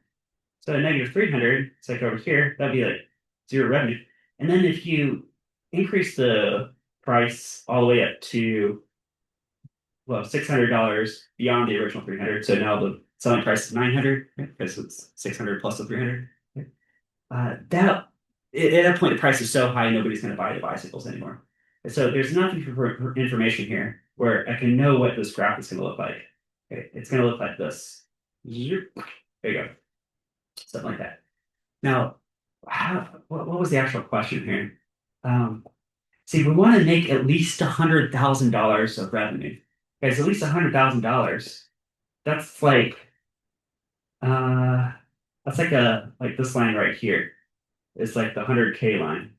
So negative 300, it's like over here, that'd be like 0 revenue. And then if you increase the price all the way up to, well, $600 beyond the original 300. So now the selling price is 900 because it's 600 plus the 300. That at that point the price is so high nobody's going to buy the bicycles anymore. So there's enough information here where I can know what this graph is going to look like. Okay, it's going to look like this. There you go, something like that. Now, what was the actual question here? See, we want to make at least $100,000 of revenue. Guys, at least $100,000. That's like uh like this line right here. It's like the 100K line.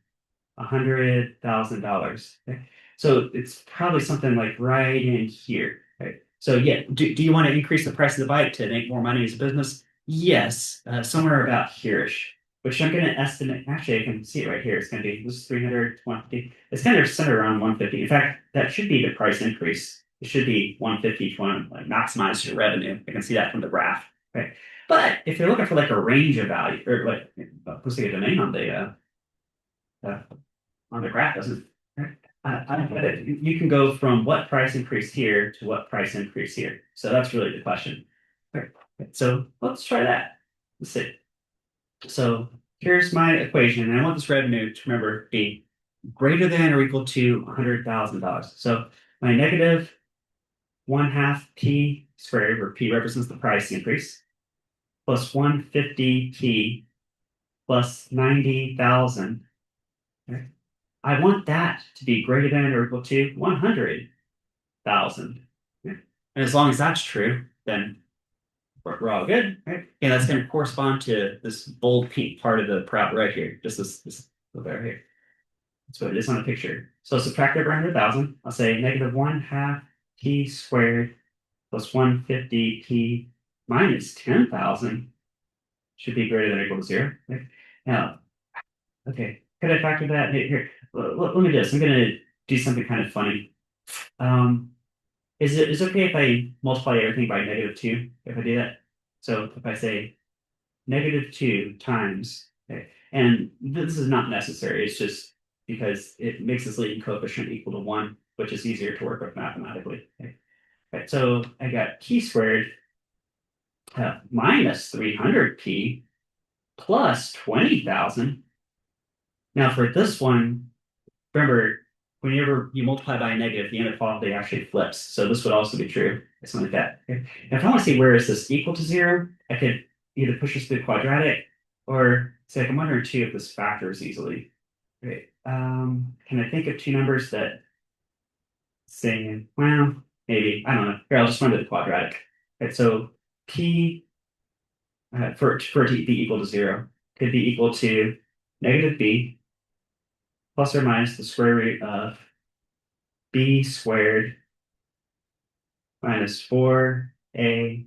$100,000. Okay? So it's probably something like right in here. Right? So yeah, do you want to increase the price of the bike to make more money as a business? Yes, somewhere about hereish, which I'm going to estimate. Actually, I can see it right here. It's going to be this is 320. It's kind of centered around 150. In fact, that should be the price increase. It should be 150 to like maximize your revenue. I can see that from the graph. Right. But if you're looking for like a range of value or like let's say a domain uh, on the graph doesn't. Right? I get it. You can go from what price increase here to what price increase here. So that's really the question. Right. So let's try that. Let's see. So here's my equation, and I want this revenue to remember be greater than or equal to $100,000. So my negative one half p squared, where p represents the price increase, plus 150p plus 90,000. Right? I want that to be greater than or equal to 100,000. Yeah. And as long as that's true, then we're all good, right? And that's going to correspond to this bold pink part of the prop right here, just this little bar here. That's what it is on the picture. So subtract over 100,000. I'll say negative one half p squared plus 150p minus 10,000 should be greater than or equal to zero. Right? Now, okay, could I factor that? Here, let me do this. I'm going to do something kind of funny. Um, is it okay if I multiply everything by negative two if I do that? So if I say negative two times, okay, and this is not necessary, it's just because it makes this leading coefficient equal to one, which is easier to work with mathematically. Okay. Right, so I got p squared minus 300p plus 20,000. Now for this one, remember, whenever you multiply by a negative, the inequality actually flips. So this would also be true. Something like that. Okay. Now, if I want to see where is this equal to zero, I could either push this through quadratic or say, I'm wondering too if this factors easily. Okay. Can I think of two numbers that say, well, maybe, I don't know. Here, I'll just run to the quadratic. Okay, so p for it to be equal to zero could be equal to negative b plus or minus the square root of b squared minus 4ac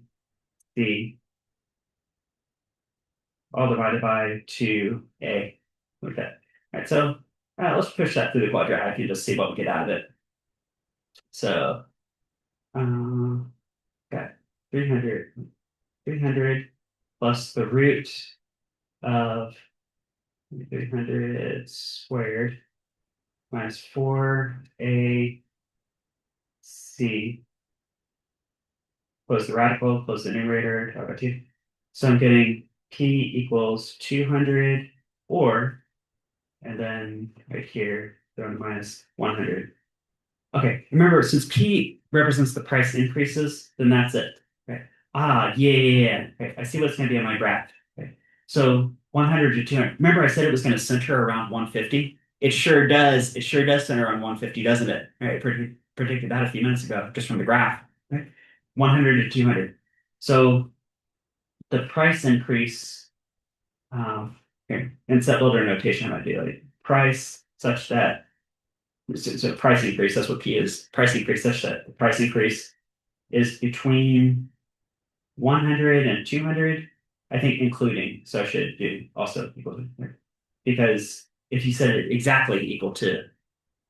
all divided by 2a. Like that. All right, so let's push that through the quadratic and just see what we get out of it. So, got 300 plus the root of 300 squared minus 4ac, close the radical, close the numerator, divided by 2. So I'm getting p equals 200 or, and then right here, throw in minus 100. Okay, remember, since p represents the price increases, then that's it. Okay. Ah, yeah. Okay, I see what's going to be on my graph. Okay. So 100 to 200. Remember, I said it was going to center around 150. It sure does. It sure does center around 150, doesn't it? All right, predicted that a few minutes ago, just from the graph. Right? 100 to 200. So the price increase, here, in set builder notation, I might do like price such that so price increase, that's what P is. Price increase such that the price increase is between 100 and 200, I think including. So I should do also equal to, because if you said it exactly equal to,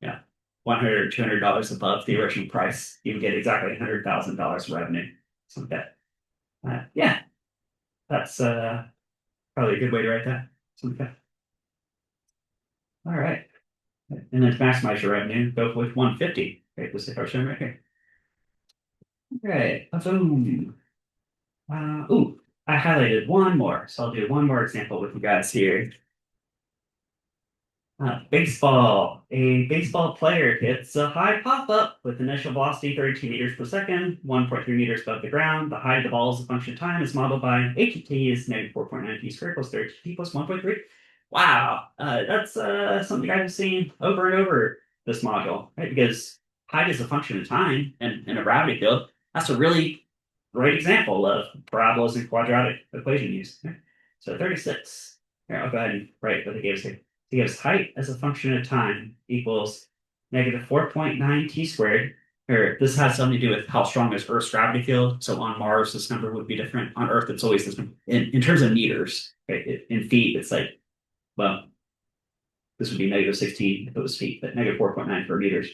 yeah, 100 or $200 above the original price, you would get exactly $100,000 revenue. Something like that. Yeah, that's probably a good way to write that. Something like that. All right. And then to maximize your revenue, go with 150. Okay, this is our show right here. Right. Boom. Ooh, I highlighted one more, so I'll do one more example with you guys here. Baseball. A baseball player hits a high pop-up with initial velocity 32 meters per second, 1.3 meters above the ground. The height of the ball as a function of time is modeled by HT is negative 4.9 t squared plus 30t plus 1.3. Wow, that's something I've seen over and over this module, right? Because height is a function of time and in a gravity field. That's a really great example of parabolas and quadratic equation use. Okay? So 36. Here, I'll go ahead and write what they gave us here. They give us height as a function of time equals negative 4.9 t squared or this has something to do with how strong is Earth's gravity field. So on Mars, this number would be different. On Earth, it's always this number. In terms of meters, right? In feet, it's like, well, this would be -16 if it was feet, but -4.9 for meters.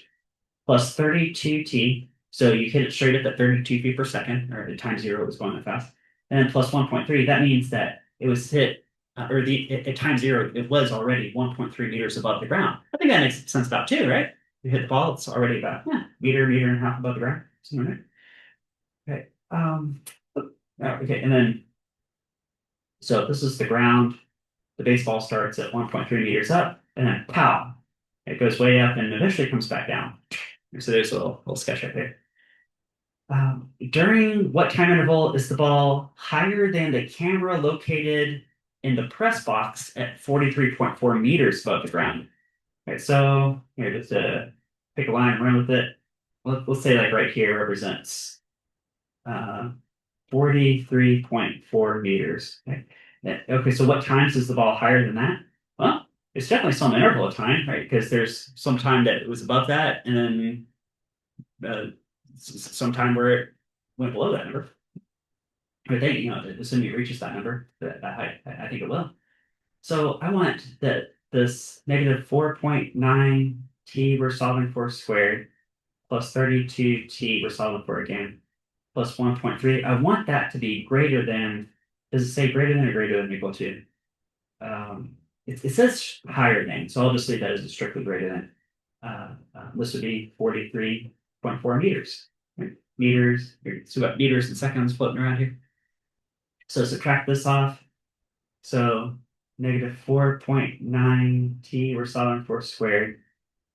Plus 32t. So you hit it straight at the 32 feet per second, or at time zero, it was going that fast. And then plus 1.3, that means that it was hit, or at time zero, it was already 1.3 meters above the ground. I think that makes sense about two, right? You hit the ball, it's already about meter and a half above the ground. Something like that. Okay. Okay, and then so this is the ground. The baseball starts at 1.3 meters up, and then pow, it goes way up and eventually comes back down. So there's a little sketch right there. During what time interval is the ball higher than the camera located in the press box at 43.4 meters above the ground? Right, so here, just pick a line and run with it. Let's say like right here represents uh, 43.4 meters. Okay. Okay, so what times is the ball higher than that? Well, it's definitely some interval of time, right? Because there's some time that it was above that, and then uh, some time where it went below that number. But they, assuming it reaches that number, that height, I think it will. So I want that this -4.9 t we're solving for squared plus 32 t we're solving for again plus 1.3. I want that to be greater than, does it say greater than or greater than or equal to? It says higher than, so I'll just leave that as strictly greater than. This would be 43.4 meters. Right? Meters, so we got meters and seconds floating around here. So subtract this off. So -4.9 t we're solving for squared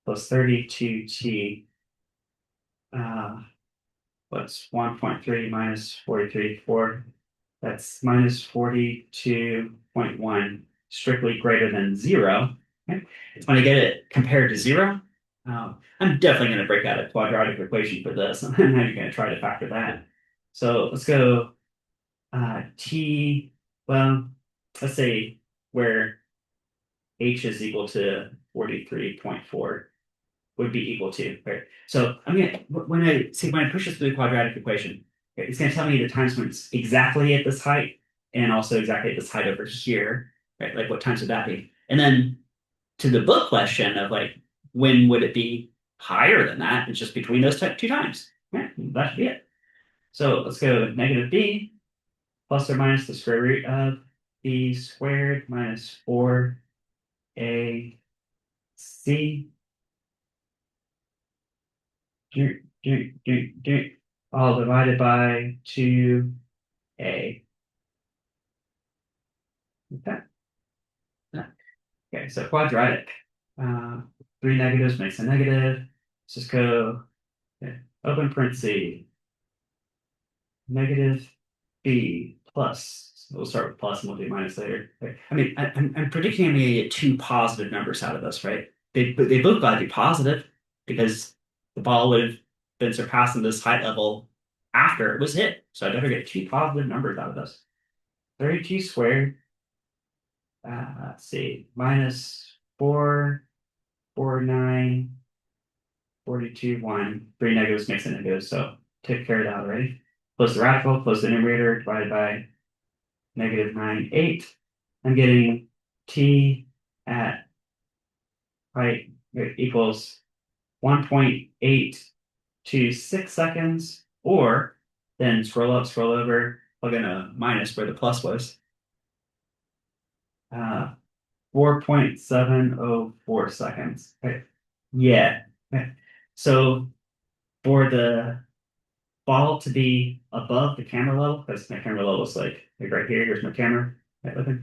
plus 32t. What's 1.3 minus 43.4? That's -42.1, strictly greater than zero. Okay. When I get it compared to zero, I'm definitely going to break out a quadratic equation for this. And then you're going to try to factor that. So let's go t, well, let's say where h is equal to 43.4 would be equal to, right? So I'm gonna when I push this through the quadratic equation, okay, it's gonna tell me the times when it's exactly at this height and also exactly at this height over here, right? Like what times would that be? And then to the book question of like when would it be higher than that? It's just between those two times. Yeah, that should be it. So let's go -b plus or minus the square root of b squared minus 4ac do, all divided by 2a. Okay. Okay, so quadratic. Uh, Three negatives makes a negative. Let's just go, okay, open parenthesis, -b plus. So we'll start with plus and we'll do minus later. Okay. I mean, I'm predicting I'm going to get two positive numbers out of this, right? They both got to be positive because the ball would have been surpassing this height level after it was hit. So I better get two positive numbers out of this. 32 squared, let's see, minus 4, 4, 9, 42, 1. Three negatives makes a negative, so take care of that already. Plus the radical, plus the numerator, divided by -9, 8. I'm getting t at height equals 1.826 seconds, or then scroll up, scroll over, plug in a minus where the plus was. 4.704 seconds. Okay. Yeah. Okay. So for the ball to be above the camera level, because my camera level is like right here, here's my camera. Right, okay.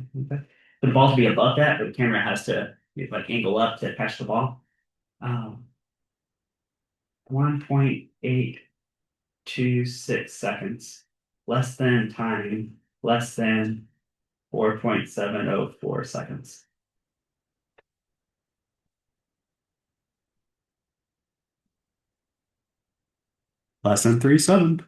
For the ball to be above that, the camera has to like angle up to catch the ball. 1.826 seconds, less than time, less than 4.704 seconds. Less than 3.7.